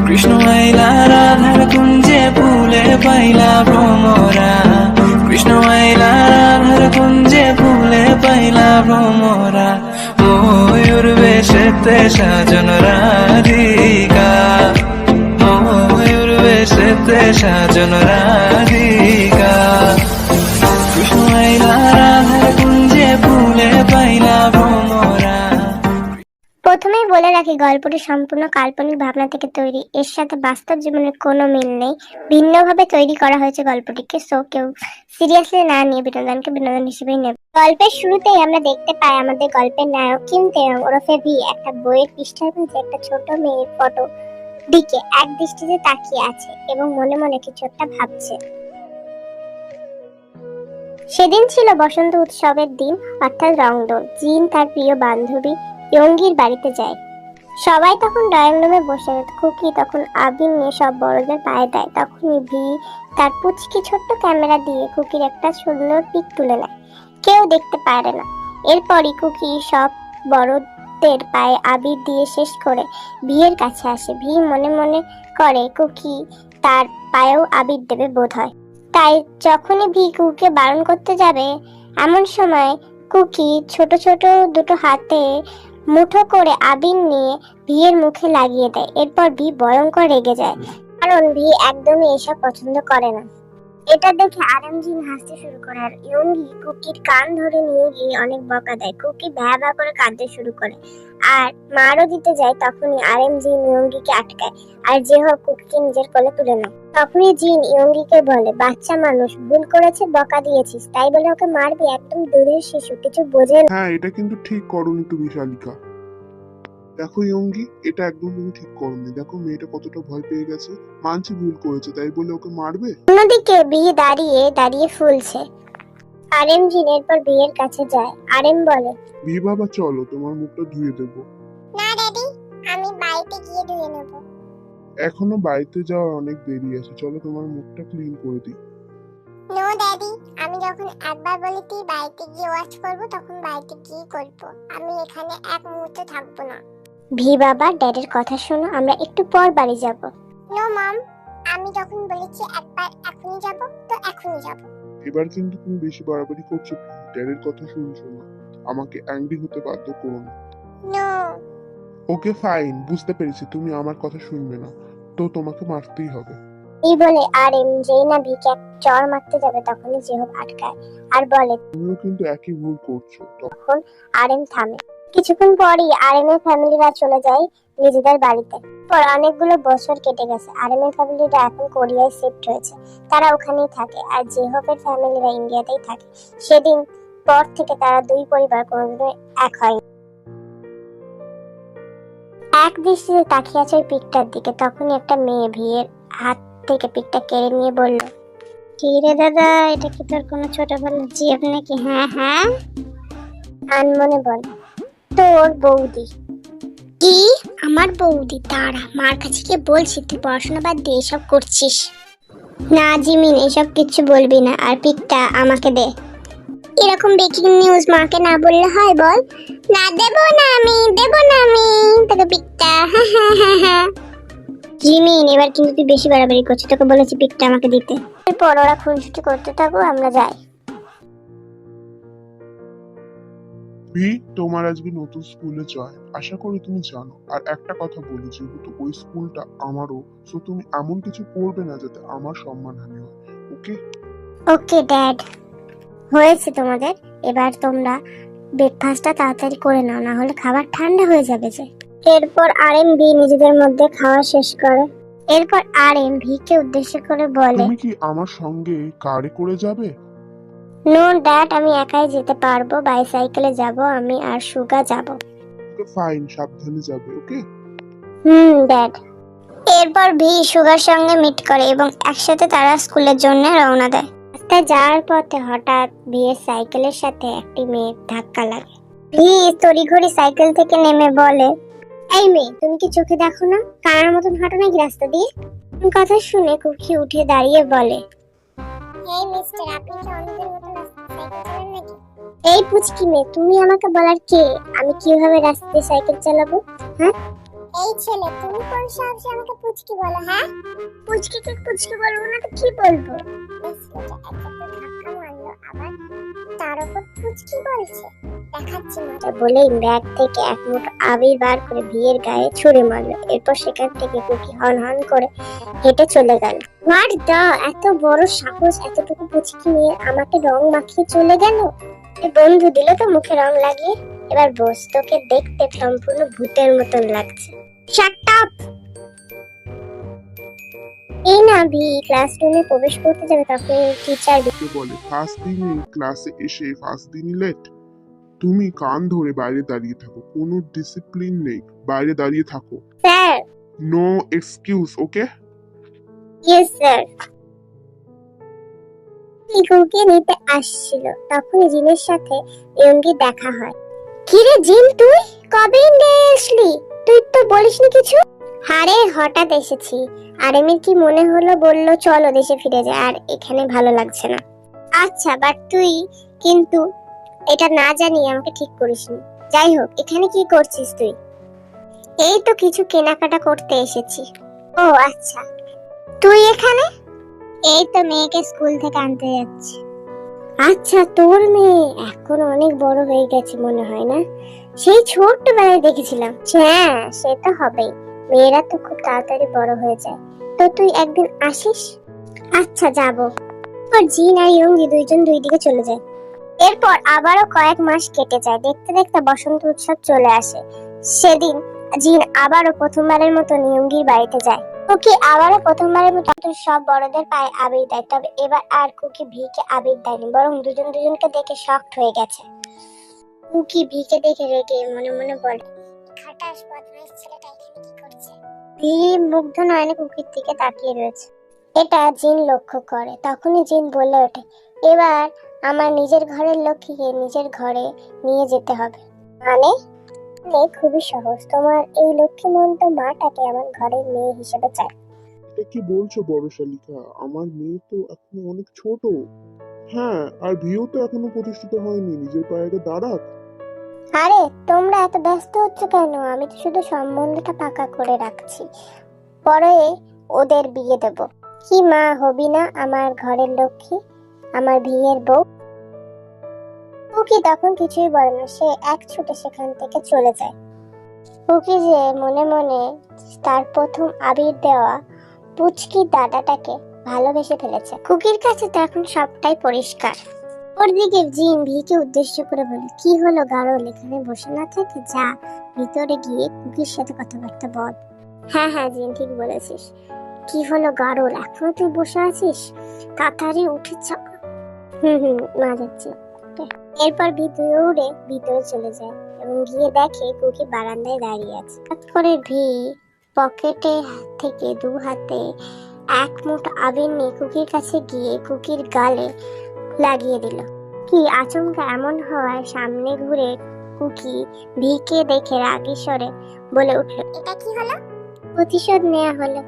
কৃষ্ণ আইলা রাধার কুঞ্জে ফুলে পাইলা ভ্রমরা, কৃষ্ণ আইলা রাধার কুঞ্জে ফুলে পাইলা ভ্রমরা। ময়ূর বেশেতে সাজন রাধিকা, ময়ূর বেশেতে সাজন রাধিকা। কৃষ্ণ আইলা রাধার কুঞ্জে ফুলে পাইলা ভ্রমরা। প্রথমেই বলে রাখি, গল্পটি সম্পূর্ণ কাল্পনিক ভাবনা থেকে তৈরি, এর সাথে বাস্তব জীবনের কোনো মিল নেই। ভিন্নভাবে তৈরি করা হয়েছে গল্পটিকে, সো কেউ সিরিয়াসলি না নিয়ে বিনোদনকে বিনোদন হিসেবেই নেবে। গল্পের শুরুতেই আমরা দেখতে পাই আমাদের গল্পের নায়ক কিম তেয়ং ওরফে ভি একটা বইয়ের পৃষ্ঠার মধ্যে একটা ছোট মেয়ের ফটো দিকে এক দৃষ্টিতে তাকিয়ে আছে এবং মনে মনে কিছু একটা ভাবছে। সেদিন ছিল বসন্ত উৎসবের দিন, অর্থাৎ রংদোল। জিন তার প্রিয় বান্ধবী ইয়ঙ্গির বাড়িতে যায়। সবাই তখন ড্রয়িং রুমে বসে, কুকি তখন আবির নিয়ে সব বড়দের পায়ে দেয়। তখনই ভি তার পুচকি ছোট্ট ক্যামেরা দিয়ে কুকির একটা সুন্দর পিক তুলে নেয়, কেউ দেখতে পারে না। এরপরই কুকি সব বড়দের পায়ে আবির দিয়ে শেষ করে ভিয়ের কাছে আসে। ভি মনে মনে করে কুকি তার পায়েও আবির দেবে বোধ হয়। তাই যখনই ভি কুকিকে বারণ করতে যাবে, এমন সময় কুকি ছোট ছোট দুটো হাতে মুঠো করে আবির নিয়ে ভিয়ের মুখে লাগিয়ে দেয়। এরপর ভি ভয়ঙ্কর রেগে যায়, কারণ ভি একদমই এসব পছন্দ করে না। এটা দেখে আরএমজিন হাসতে শুরু করে আর ইয়ঙ্গি কুকির কান ধরে নিয়ে গিয়ে অনেক বকা দেয়। কুকি ভ্যা ভ্যা করে কাঁদতে শুরু করে আর মারও দিতে যায়। তখনই আরএমজিন ইয়ঙ্গিকে আটকায় আর যে হোক কুকিকে নিজের কোলে তুলে নেয়। তখনই জিন ইয়ঙ্গিকে বলে, বাচ্চা মানুষ, ভুল করেছে, বকা দিয়েছিস, তাই বলে ওকে মারবি? একদম দূরের শিশু, কিছু বোঝে না। হ্যাঁ, এটা কিন্তু ঠিক করনি তুমি শালিকা। দেখো ইয়ঙ্গি, এটা একদম তুমি ঠিক করনি। দেখো মেয়েটা কতটা ভয় পেয়ে গেছে। মানছি ভুল করেছে, তাই বলে ওকে মারবে? অন্যদিকে বি দাঁড়িয়ে দাঁড়িয়ে ফুলছে। আরএম জিন এরপর বিয়ের কাছে যায়। আরএম বলে, ভি বাবা চলো, তোমার মুখটা ধুয়ে দেবো। না ড্যাডি, আমি বাড়িতে গিয়ে ধুয়ে নেব। এখনো বাড়িতে যাওয়ার অনেক দেরি আছে, চলো তোমার মুখটা ক্লিন করে দিই। নো ড্যাডি, আমি যখন একবার বলি তুই বাড়িতে গিয়ে ওয়াচ করব, তখন বাড়িতে গিয়ে করব, আমি এখানে এক মুহূর্ত থাকবো না। ভি বাবা, ড্যাডের কথা শোনো, আমরা একটু পর বাড়ি যাব। নো মম, আমি যখন বলেছি একবার এখনই যাব, তো এখনই যাব। এবার কিন্তু তুমি বেশি বাড়াবাড়ি করছো। ড্যাডের কথা শুনছো না, আমাকে অ্যাংরি হতে বাধ্য করো না। নো। ওকে ফাইন, বুঝতে পেরেছি তুমি আমার কথা শুনবে না, তো তোমাকে মারতেই হবে। এই বলে আরএম যেই না ভিকে এক চড় মারতে যাবে, তখনই জেহব আটকায় আর বলে, তুমিও কিন্তু একই ভুল করছো। তখন আরএম থামে। কিছুক্ষণ পরই আরএম এর ফ্যামিলিরা চলে যায় নিজেদের বাড়িতে। পর অনেকগুলো বছর কেটে গেছে। আরএম এর ফ্যামিলিরা এখন কোরিয়ায় শিফট হয়েছে, তারা ওখানেই থাকে। আর জেহবের ফ্যামিলিরা ইন্ডিয়াতেই থাকে। সেদিন পর থেকে তারা দুই পরিবার কোনোদিনও এক হয়নি। এক দৃষ্টিতে তাকিয়ে আছে ওই পিকটার দিকে। তখনই একটা মেয়ে ভিয়ের হাত থেকে পিকটা কেড়ে নিয়ে বলল, কি রে দাদা, এটা কি তোর কোনো ছোটবেলার জিএফ নাকি? হ্যাঁ হ্যাঁ, আনমনে বল, তোর বৌদি। কি? আমার বৌদি? দাঁড়া, মার কাছে গিয়ে বলছি তুই পড়াশোনা বাদ দিয়ে এসব করছিস। না জিমিন, এসব কিছু বলবি না, আর পিকটা আমাকে দে। এরকম ব্রেকিং নিউজ মাকে না বললে হয় বল? না দেব না আমি, দেব না আমি তোকে পিকটা। হ্যাঁ হ্যাঁ হ্যাঁ হ্যাঁ। জিমিন, এবার কিন্তু তুই বেশি বাড়াবাড়ি করছিস, তোকে বলেছি পিকটা আমাকে দিতে। এরপর ওরা খুনসুটি করতে থাকো, আমরা যাই। ভি, তোমার আজকে নতুন স্কুলে জয়েন, আশা করি তুমি জানো। আর একটা কথা বলি, যেহেতু ওই স্কুলটা আমারও, সো তুমি এমন কিছু করবে না যাতে আমার সম্মানহানি হয়, ওকে? Okay dad. হয়েছে তোমাদের, এবার তোমরা ব্রেকফাস্টটা তাড়াতাড়ি করে নাও, না হলে খাবার ঠান্ডা হয়ে যাবে যে। এরপর আরএম ভি নিজেদের মধ্যে খাওয়া শেষ করে। এরপর আরএম ভিকে উদ্দেশ্য করে বলে, তুমি কি আমার সঙ্গে কারে করে যাবে? নো ড্যাড, আমি একাই যেতে পারবো, বাইসাইকেলে যাব, আমি আর সুগা যাব। ওকে ফাইন, সাবধানে যাবে, ওকে? ড্যাড। এরপর ভি সুগার সঙ্গে মিট করে এবং একসাথে তারা স্কুলের জন্য রওনা দেয়। রাস্তায় যাওয়ার পথে হঠাৎ ভিয়ের সাইকেলের সাথে একটি মেয়ের ধাক্কা লাগে। ভি তড়িঘড়ি সাইকেল থেকে নেমে বলে, এই মেয়ে, তুমি কি চোখে দেখো না? কানার মতন হাঁটো নাকি রাস্তা দিয়ে? কথা শুনে কুকি উঠে দাঁড়িয়ে বলে, এই মিস্টার, আপনি কি অন্যদের মতো রাস্তায় সাইকেল চালান নাকি? এই পুচকি মেয়ে, তুমি আমাকে বলার কে আমি কিভাবে রাস্তায় সাইকেল চালাবো? হ্যাঁ, এই ছেলে, তুমি কোন সাহসে আমাকে পুচকি বলো? হ্যাঁ, পুচকিকে পুচকি বলবো না তো কি বলবো? এই ছেলেটা একটা ধাক্কা মারলো, আবার তার উপর পুচকি বলছে। দেখাচ্ছি মজা বলেই ব্যাগ থেকে এক মুঠো আবির বার করে বিয়ের গায়ে ছুঁড়ে মারলো। এরপর সেখান থেকে কুকি হন হন করে হেঁটে চলে গেল। হোয়াট দা, এত বড় সাহস, এতটুকু পুচকি নিয়ে আমাকে রং মাখিয়ে চলে গেল। বন্ধু দিল তো মুখে রং লাগিয়ে। এবার বস, তোকে দেখতে সম্পূর্ণ ভূতের মতন লাগছে। Shut up. এই না ভি ক্লাসরুমে প্রবেশ করতে যাবে, তখন টিচার কে বলে ফার্স্ট দিনই ক্লাসে এসে ফার্স্ট দিনই লেট? তুমি কান ধরে বাইরে দাঁড়িয়ে থাকো, কোনো ডিসিপ্লিন নেই, বাইরে দাঁড়িয়ে থাকো। Sir. No excuse, okay? Yes sir. ইকুকে নিতে আসছিল, তখন জিনের সাথে ইয়ঙ্গি দেখা হয়। কিরে জিন, তুই কবে ইন্ডিয়া আসলি? তুই তো বলিসনি কিছু। আরে হঠাৎ এসেছি, আর এমনি কি মনে হলো বললো চলো দেশে ফিরে যায়, আর এখানে ভালো লাগছে না। আচ্ছা, বাট তুই কিন্তু এটা না জানিয়ে আমাকে ঠিক করিসনি। যাই হোক, এখানে কি করছিস তুই? এই তো কিছু কেনাকাটা করতে এসেছি। ও আচ্ছা, তুই এখানে? এই তো মেয়েকে স্কুল থেকে আনতে যাচ্ছি। আচ্ছা, তোর মেয়ে এখন অনেক বড় হয়ে গেছে মনে হয় না? সেই ছোট্টবেলায় দেখেছিলাম। হ্যাঁ, সে তো হবেই, মেয়েরা তো খুব তাড়াতাড়ি বড় হয়ে যায়। তো তুই একদিন আসিস? আচ্ছা, যাব। আর জিন আর ইয়ঙ্গি দুইজন দুই দিকে চলে যায়। এরপর আবারও কয়েক মাস কেটে যায়। দেখতে দেখতে বসন্ত উৎসব চলে আসে। সেদিন জিন আবারও প্রথমবারের মতো ইয়ঙ্গির বাড়িতে যায়। কুকি আবারও প্রথমবারের মতো সব বড়দের পায়ে আবির দেয়, তবে এবার আর কুকি ভিকে আবির দেয়নি, বরং দুজন দুজনকে দেখে শকড হয়ে গেছে। কুকি ভিকে দেখে রেগে মনে মনে বলে, খাটাস বদমাইশ ছেলেটা এখানে কি করছে? ভি মুগ্ধ নয়নে কুকির দিকে তাকিয়ে রয়েছে। এটা জিন লক্ষ্য করে। তখনই জিন বলে ওঠে, এবার আমার নিজের ঘরের লক্ষ্মীকে নিজের ঘরে নিয়ে যেতে হবে। মানে? খুবই সহজ, তোমার এই লক্ষ্মীমন্ত মাটাকে আমার ঘরের মেয়ে হিসেবে চাই। এটা কি বলছো বড় শালিকা? আমার মেয়ে তো এখনো অনেক ছোট। হ্যাঁ, আর ভিও তো এখনো প্রতিষ্ঠিত হয়নি, নিজের পায়ে আগে দাঁড়াক। আরে তোমরা এত ব্যস্ত হচ্ছে কেন? আমি তো শুধু সম্বন্ধটা পাকা করে রাখছি, পরে ওদের বিয়ে দেব। কি মা হবি না আমার ঘরের লক্ষ্মী, আমার বিয়ের বউ? কুকি তখন কিছুই বলে না, সে এক ছুটে সেখান থেকে চলে যায়। কুকি যে মনে মনে তার প্রথম আবির দেওয়া পুচকি দাদাটাকে ভালোবেসে ফেলেছে। কুকির কাছে তো এখন সবটাই পরিষ্কার। ওরদিকে জিন ভিকে উদ্দেশ্য করে বলে, কি হলো গারল, এখানে বসে না থেকে যা ভিতরে গিয়ে কুকির সাথে কথাবার্তা বল। হ্যাঁ হ্যাঁ জিন, ঠিক বলেছিস। কি হলো গারল, এখনো তুই বসে আছিস? তাড়াতাড়ি উঠে চল। মা যাচ্ছি। এরপর দৌড়ে ভিতরে চলে যায় এবং গিয়ে দেখে কুকি বারান্দায় দাঁড়িয়ে আছে। হঠাৎ করে ভি পকেটে থেকে দু হাতে এক মুঠো আবির নিয়ে কুকির কাছে গিয়ে কুকির গালে লাগিয়ে দিল। কি আচমকা এমন হওয়ায় সামনে ঘুরে কুকি ভিকে দেখে রাগী স্বরে বলে উঠল, এটা কি হলো? প্রতিশোধ নেওয়া হলো।